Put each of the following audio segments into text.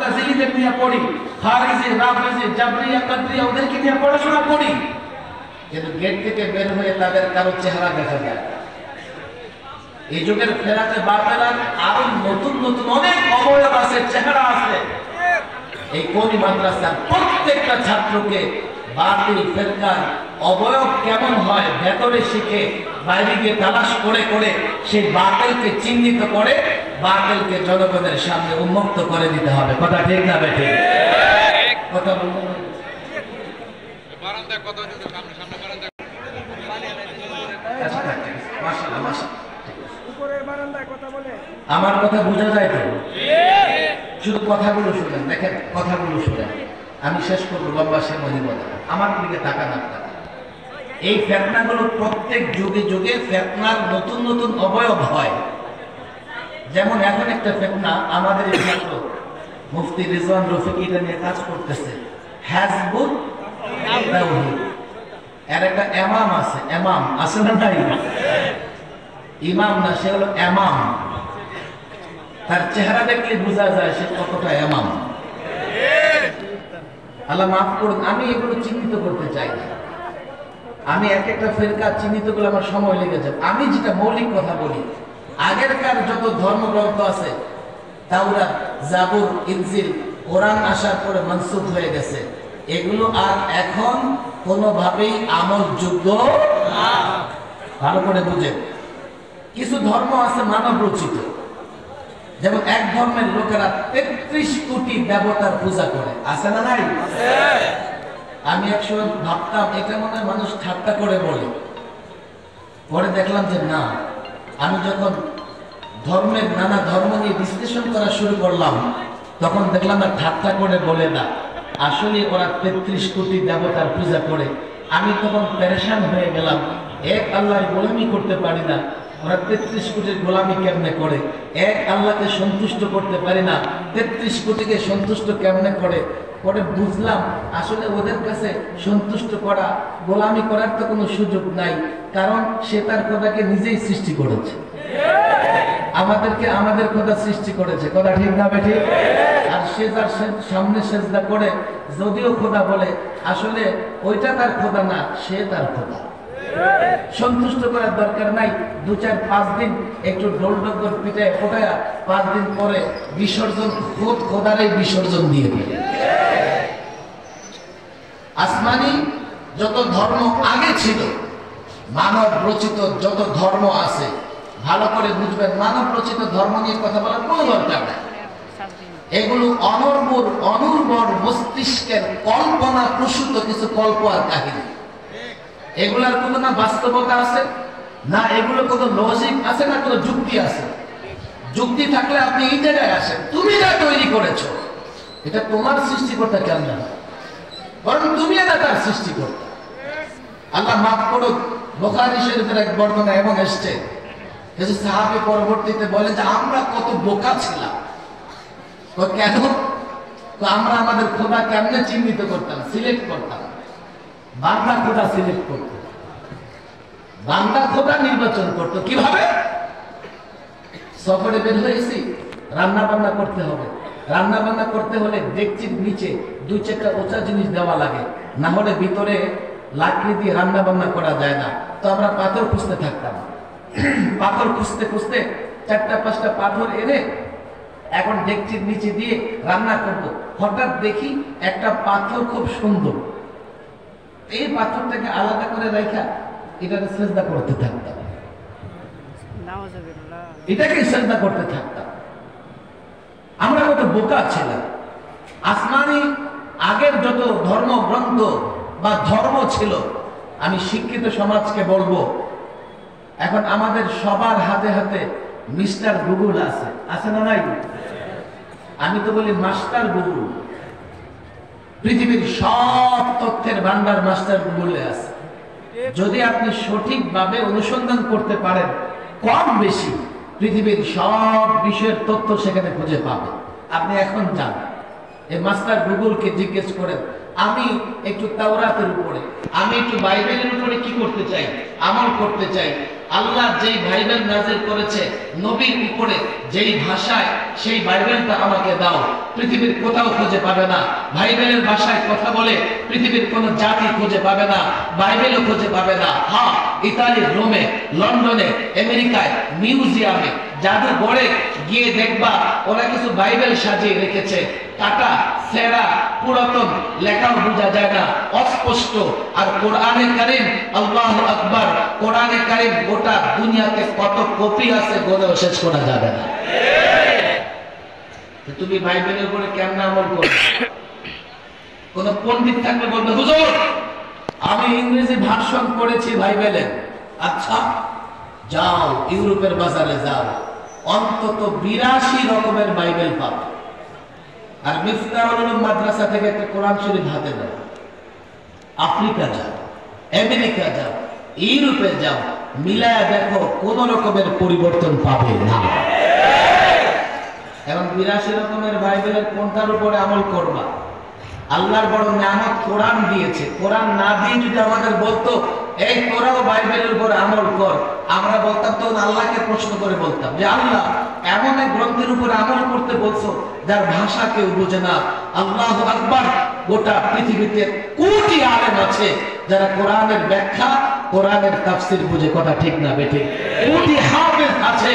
মুতাজিলিদের নিয়ে পড়ি, খারিজি, রাফিজি, জাবরিয়া, কাদরিয়া ওদেরকে নিয়ে পড়াশোনা করি, কিন্তু গেট থেকে বের হয়ে তাদের কারো চেহারা দেখা যায়। এই যুগের ফেরাতে বাতেলার আরো নতুন নতুন অনেক অবয়ব আছে, চেহারা আছে। এই কোনি মাদ্রাসার প্রত্যেকটা ছাত্রকে বাতিল ফেরকার অবয়ব কেমন হয় ভেতরে শিখে বাইরে গিয়ে তালাশ করে করে সেই বাতিলকে চিহ্নিত করে বাতিলকে জনগণের সামনে উন্মুক্ত করে দিতে হবে। কথা ঠিক না বেঠিক? কথা বলতে আমার কথা বোঝা যায় তো? শুধু কথাগুলো শুনেন, দেখেন কথাগুলো শুনেন, আমি শেষ করবো, লম্বা সে মহিবল আমার দিকে তাকান আপনারা। এই ফেতনাগুলো প্রত্যেক যুগে যুগে ফেতনার নতুন নতুন অবয়ব হয়। যেমন এখন একটা ফেতনা আমাদের এই ছাত্র মুফতি রিজওয়ান রফিক এটা নিয়ে কাজ করতেছে, হিজবুত তাওহীদ। এর একটা ইমাম আছে, ইমাম আছে না নাই? ইমাম না, সে হলো ইমাম। তার চেহারা দেখলে বোঝা যায় সে কতটা ইমাম। আল্লাহ মাফ করুন, আমি এগুলো চিহ্নিত করতে চাই না। আমি এক একটা ফেরকা চিহ্নিত করলে আমার সময় লেগে যাবে। আমি যেটা মৌলিক কথা বলি, আগেরকার যত ধর্মগ্রন্থ আছে, তাওরাত, জাবুর, ইনজিল, কোরআন আসার পরে মানসুখ হয়ে গেছে, এগুলো আর এখন কোনোভাবেই আমলযোগ্য না। ভালো করে বুঝেন, কিছু ধর্ম আছে মানব রচিত। যেমন এক ধর্মের লোকেরা ৩৩ কোটি দেবতার পূজা করে, আছে না নাই? আমি একসময় ভাবতাম এটা মনে হয় মানুষ ঠাট্টা করে বলে, পরে দেখলাম যে না। আমি যখন ধর্মের নানা ধর্ম নিয়ে বিশ্লেষণ করা শুরু করলাম, তখন দেখলাম না ঠাট্টা করে বলে না, আসলে ওরা ৩৩ কোটি দেবতার পূজা করে। আমি তখন পেরেশান হয়ে গেলাম, এক আল্লাহর গোলামি করতে পারি না, ওরা ৩৩ কোটির গোলামি কেমনে করে? এক আল্লাহকে সন্তুষ্ট করতে পারি না, ৩৩ কোটিকে সন্তুষ্ট কেমনে করে? পরে বুঝলাম আসলে ওদের কাছে সন্তুষ্ট করা, গোলামি করার তো কোনো সুযোগ নাই, কারণ সে তার খোদাকে নিজেই সৃষ্টি করেছে। আমাদেরকে আমাদের খোদা সৃষ্টি করেছে, কথা ঠিক না বেঠিক? আর সে যার সামনে সেজদা করে, যদিও খোদা বলে, আসলে ওইটা তার খোদা না, সে তার খোদা। সন্তুষ্ট করার দরকার নাই। ২-৪-৫ দিন একটু ঢোল ডগর পিটায় ফোটায়া ৫ দিন পরে বিসর্জন, খোদ খোদারাই বিসর্জন দিয়ে দিল। আসমানি যত ধর্ম আগে ছিল, মানব রচিত যত ধর্ম আছে, ভালো করে বুঝবেন, মানব রচিত ধর্ম নিয়ে কথা বলার কোনো দরকার নাই। এগুলো অনুর্বর মস্তিষ্কের কল্পনা প্রসূত কিছু কল্প আর কাহিনী। এগুলার কোনো না বাস্তবতা আছে, না এগুলো কোনো লজিক আছে, না কোনো যুক্তি আছে। যুক্তি থাকলে আপনি এই জায়গায় আসেন, তুমি যা তৈরি করেছো, এটা তোমার সৃষ্টিকর্তা কেন না, বরং তুমি এটা তার সৃষ্টিকর্তা। আল্লাহ মাফ করুক, বুখারী শরীফের এক বর্ণনা এবং এসছে, সাহাবী পরবর্তীতে বলে যে আমরা কত বোকা ছিলাম। কেন? আমরা আমাদের খোদা কেমনে চিহ্নিত করতাম, সিলেক্ট করতাম। বান্দা খোদা সিলেক্ট করত, বান্দা খোদা নির্বাচন করত। কিভাবে? সফরে বের হয়েছি, রান্না বান্না করতে হবে। রান্না বান্না করতে হলে ডেকচির নিচে ২-৪টা উঁচা জিনিস দেওয়া লাগে, না হলে ভিতরে লাকড়ি দিয়ে রান্না বান্না করা যায় না। তো আমরা পাথর খুঁজতে থাকতাম। পাথর খুঁজতে খুঁজতে ৪টা-৫টা পাথর এনে এখন ডেকচির নিচে দিয়ে রান্না করব। হঠাৎ দেখি একটা পাথর খুব সুন্দর, এই পাথরটাকে আলাদা করে রাখা এটাকে সেজদা করতে থাকতাম, এটাকে সেজদা করতে থাকতাম। আমরা কত বোকা ছিলাম। আসমানি আগের যত ধর্মগ্রন্থ বা ধর্ম ছিল, আমি শিক্ষিত সমাজকে বলবো, এখন আমাদের সবার হাতে হাতে মিস্টার গুগল আছে, আছে না নাই? আমি তো বলি মাস্টার গুগল। পৃথিবীর সব তথ্যের ভান্ডার মাস্টার গুগলে আছে। যদি আপনি সঠিকভাবে অনুসন্ধান করতে পারেন, কম বেশি পৃথিবীর সব বিষয়ের তথ্য সেখানে খুঁজে পাবেন। আপনি এখন যান, এই মাস্টার গুগলকে জিজ্ঞেস করেন, আমি একটু তাওরাতের উপরে, আমি একটু বাইবেলের উপরে কি করতে চাই, আমল করতে চাই, আল্লাহ যেই বাইবেল নাজিল করেছে নবীর উপরে যেই ভাষায়, সেই বাইবেলটা আমাকে দাও। পৃথিবীর কোথাও খুঁজে পাবে না। বাইবেলের ভাষায় কথা বলে পৃথিবীর কোনো জাতি খুঁজে পাবে না, বাইবেলও খুঁজে পাবে না। হ্যাঁ, ইতালির রোমে, লন্ডনে, আমেরিকায়, মিউজিয়ামে, জাদুঘরে গিয়ে দেখবা ওরা কিছু বাইবেল সাজিয়ে রেখেছে। কাটা, ছেঁড়া, পুরাতন, লেখাও বোঝা যায় না, অস্পষ্ট। আর কোরআনে কারীম, আল্লাহু আকবার, কোরআনে কারীম গোটা দুনিয়াতে কত কপি আছে বলেও শেষ করা যাবে না। তুমি বাইবেলের উপরে কেমন আমল করবে? কোন পণ্ডিত থাকলে বলবে, হুজুর আমি ইংরেজি ভার্সন পড়েছি বাইবেলের। আচ্ছা, যাও ইউরোপের বাজারে যাও, অন্তত 82 রকমের বাইবেল পাবে। আর মিফতাহুল উলুম মাদ্রাসা থেকে একটা কোরআন শরীফ হাতে দাও। আফ্রিকা যাও, আমেরিকা যাও, ইউরোপে যাও, মিলায়া দেখো কোন রকমের পরিবর্তন পাবে না। এবং 82 রকমের বাইবেলের কোনটার উপরে আমল করবা? আল্লাহর বড় নিয়ামত কোরআন দিয়েছে। কোরআন না দিয়ে যদি আমাদের বলতো এই তোরাও বাইবেলের উপর আমল কর, আমরা বলতাম, তো আল্লাহকে প্রশ্ন করে বলতাম যে আল্লাহ এমন এক গ্রন্থের উপর আমল করতে বলছো যার ভাষা কেউ বোঝে না। আল্লাহু আকবার, গোটা পৃথিবীতে কোটি আলেম আছে যারা কোরআনের ব্যাখ্যা, কোরআনের তাফসীর বুঝে। কথা ঠিক না বেঠিক? কোটি হাফেজ আছে।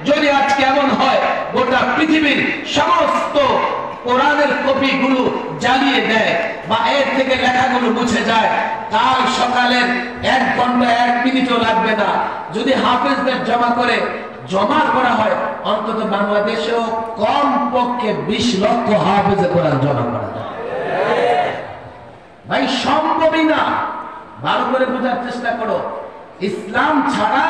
যদি আজকে এমন হয় গোটা পৃথিবীর সমস্ত কোরআনের কপিগুলো জ্বালিয়ে দেয় বা এর থেকে লেখাগুলো মুছে যায়, কাল সকালের 1 ঘন্টা 1 মিনিটও লাগবে না। যদি হাফেজদের জমা করা হয়, অন্তত বাংলাদেশেও কম পক্ষে 20 লক্ষ হাফেজে কোরআন জমা করা যায়। ভাই সম্ভবই না। ভালো করে বোঝার চেষ্টা করো, ইসলাম ছাড়া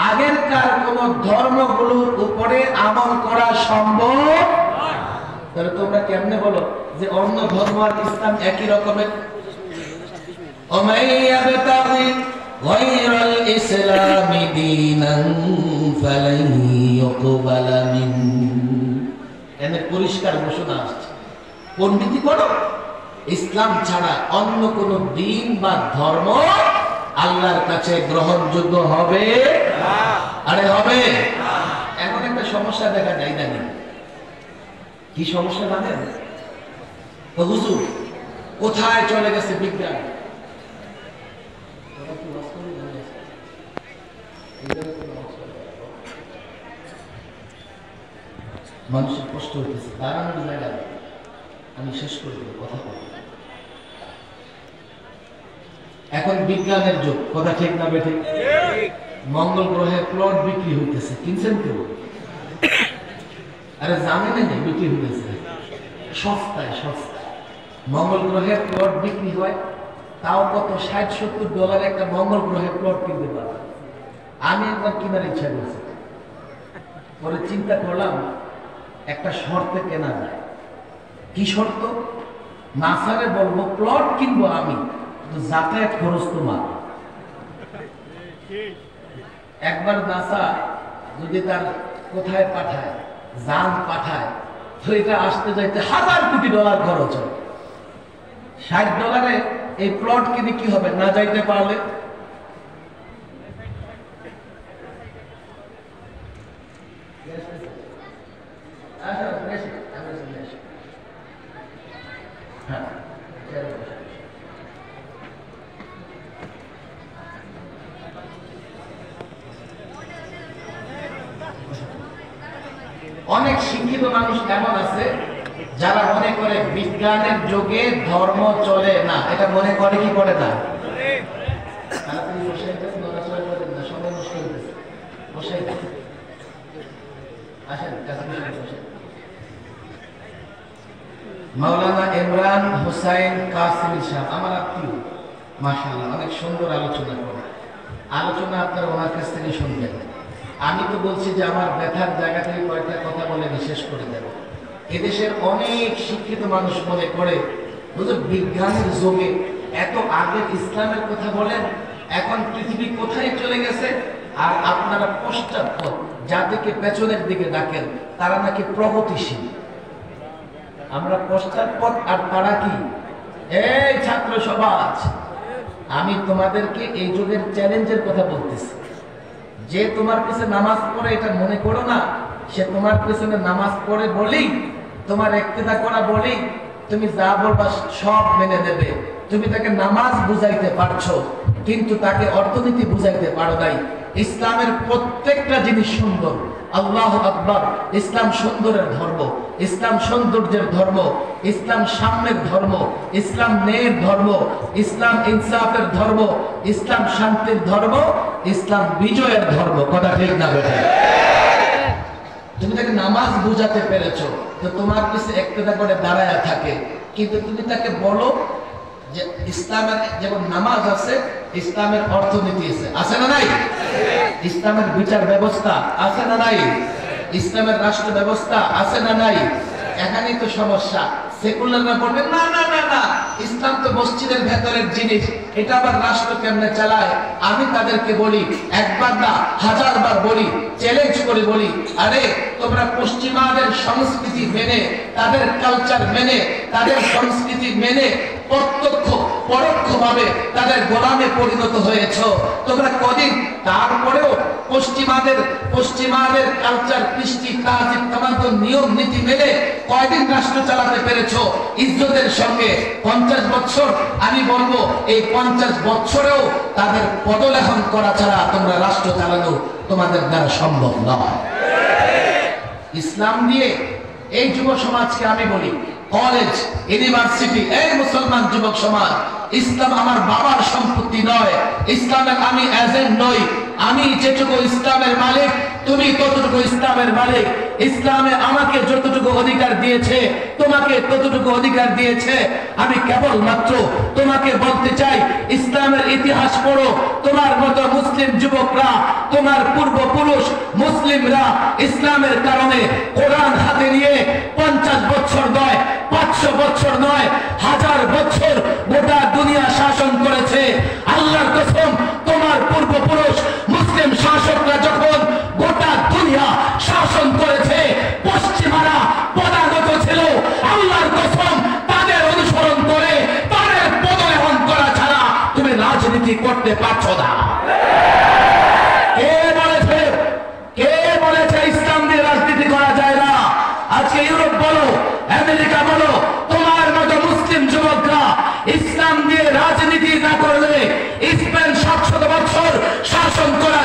আগেরকার কোন ধর্মগুলোর উপরে আমল করা সম্ভব। তাহলে তোমরা কেমনে বলো যে অন্য ধর্ম আর ইসলাম একই রকমের? ওমাইয়াবতাগি গায়রাল ইসলামি দীনান ফালান ইউকবালা মিনহু। এনে পরিষ্কার ঘোষণা আসছে, পণ্ডিতি করো, ইসলাম ছাড়া অন্য কোন দিন বা ধর্ম আল্লাহর কাছে গ্রহণযোগ্য হবে না। আরে হবে না। এখন একটা সমস্যা দেখা যায় না। কি সমস্যা জানেন? হুজুর কোথায় চলে গেছে বিজ্ঞান? মানুষের কষ্ট হইতেছে, দাঁড়ানোর জায়গা নেই। আমি শেষ করে দেব, কথা বলবো। এখন বিজ্ঞানের যুগ, কথা ঠিক না বেঠিক? মঙ্গল গ্রহে প্লট বিক্রি হইতেছে, কিনছেন কেউ? আরে জানেন না বিক্রি হইতেছে সস্তায়। মঙ্গল গ্রহে প্লট বিক্রি হয়, তাও কত $60-70 একটা মঙ্গল গ্রহে প্লট কিনতে পারবে। আমি একবার কেনার ইচ্ছা করছি, পরে চিন্তা করলাম একটা শর্তে কেনা যায়। কি শর্ত? নাসারে বলবো প্লট কিনবো আমি, কিন্তু যাতায়াত খরচ তোমার। একবার নাসা যদি তার কোথায় পাঠায়, যান পাঠায়, তো এটা আসতে যাইতে $1000 কোটি খরচ হয়। $60 এই প্লট কিনে কি হবে না যাইতে পারলে? অনেক শিক্ষিত মানুষ এমন আছে যারা মনে করে বিজ্ঞানের যুগে ধর্ম চলে না। এটা মনে করে কি করে না? মাওলানা ইমরান হুসাইন কাসিমি সাহেব আমার আত্মীয়, মাশাআল্লাহ অনেক সুন্দর আলোচনা করে। আলোচনা আপনারা ওনার কাছ থেকে শুনবেন। আমি তো বলছি যে আমার ব্যথার জায়গা থেকে কয়েকটা কথা বলে বিশেষ করে দেব। এদেশের অনেক শিক্ষিত মানুষ মনে করে বুঝুন বিজ্ঞানের যুগে এত আগে ইসলামের কথা বলেন, এখন পৃথিবী কোথায় চলে গেছে, আর আপনারা পশ্চাৎপদ যাদেরকে পেছনের দিকে ডাকেন তারা নাকি প্রগতিশীল। আমরা পশ্চাৎপদ আর তারা কি? এই ছাত্র সমাজ, আমি তোমাদেরকে এই যুগের চ্যালেঞ্জের কথা বলতেছি। যে তোমার পিছনে নামাজ পড়ে এটা মনে করো না, সে তোমার পিছনে নামাজ পড়ে বলেই, তোমার ইক্তেদা করা বলেই তুমি যা বলবা সব মেনে নেবে। তুমি তাকে নামাজ বুঝাইতে পারছো, কিন্তু তাকে অর্থনীতি বুঝাইতে পারো নাই। ইসলামের প্রত্যেকটা জিনিস সুন্দর। আল্লাহু আকবার। ইসলাম সুন্দরের ধর্ম, ইসলাম সৌন্দর্যের ধর্ম, ইসলাম সাম্যের ধর্ম, ইসলাম ন্যায়ের ধর্ম, ইসলাম ইনসাফের ধর্ম, ইসলাম শান্তির ধর্ম, ইসলাম বিজয়ের ধর্ম। কথা ঠিক না বেটা? তুমি তাকে নামাজ বুঝাতে পেরেছো, তো তোমার পিছে ইক্তেদা করে দাঁড়ায় থাকে, কিন্তু তুমি তাকে বলো যে ইসলামের যেমন নামাজ আছে, ইসলামের অর্থনীতি আছে, আছে না নাই? ইসলামের বিচার ব্যবস্থা আছে না নাই? ইসলামের রাষ্ট্র ব্যবস্থা আছে না নাই? এখানেই তো সমস্যা। সেকুলাররা বলবে না না না না, ইসলাম তো মসজিদের ভেতরের জিনিস, এটা আবার রাষ্ট্র কেমনে চালায়। আমি তাদেরকে বলি, একবার না হাজারবার বলি, চ্যালেঞ্জ করে বলি, আরে তোমরা পশ্চিমাদের সংস্কৃতি মেনে, তাদের কালচার মেনে, তাদের সংস্কৃতি মেনে প্রত্যক্ষ পরোক্ষভাবে তাদের গোলামে পরিণত হয়েছ তোমরা কদিন। তারপরেও পশ্চিমাদের কালচার, কৃষ্টি, কাজ, তামান্তর, নিয়ম নীতি মেনে কয়দিন রাষ্ট্র চালাতে পেরেছো ইজ্জতের সঙ্গে? 50 বছর। আমি বলবো এই 50 বছরেও তাদের পদলেখন করা ছাড়া তোমরা রাষ্ট্র চালানো তোমাদের দ্বারা সম্ভব নয়। ইসলাম দিয়ে এই যুব সমাজকে আমি বলি, কলেজ, ইউনিভার্সিটি, এই মুসলমান যুবক সমাজ, ইসলাম আমার বাবার সম্পত্তি নয়, ইসলামের আমি এজেন্ট নই। আমি যেটুকু ইসলামের মালিক, তুমি ততটুকু ইসলামের মালিক। ইসলামে আমাকে যতটুকু অধিকার দিয়েছে, তোমাকে ততটুকু অধিকার দিয়েছে। আমি কেবলমাত্র তোমাকে বলতে চাই, ইসলামের ইতিহাস পড়ো। তোমার মতো মুসলিম যুবকরা, তোমার পূর্বপুরুষ মুসলিমরা ইসলামের কারণে কোরআন হাতে নিয়ে 50 বছর নয়, 500 বছর নয়, 1000 বছর গোটা দুনিয়া শাসন করেছে। আল্লাহর কসম, তোমার পূর্বপুরুষ মুসলিম শাসকরা যখন গোটা দুনিয়া শাসন করেছে, পশ্চিমারা পদাগত ছিল। আল্লাহর কসম, তাদের অনুসরণ করে তাদের পদলেখন করা ছাড়া তুমি রাজনীতি করতে পারছো না। কে বলেছে ইসলাম দিয়ে রাজনীতি করা যায় না? আজকে ইউরোপ বলো, আমেরিকা বলো, তোমার মতো মুসলিম যুবকরা ইসলাম দিয়ে রাজনীতি না করলে স্পেন 700 বছর শাসন করে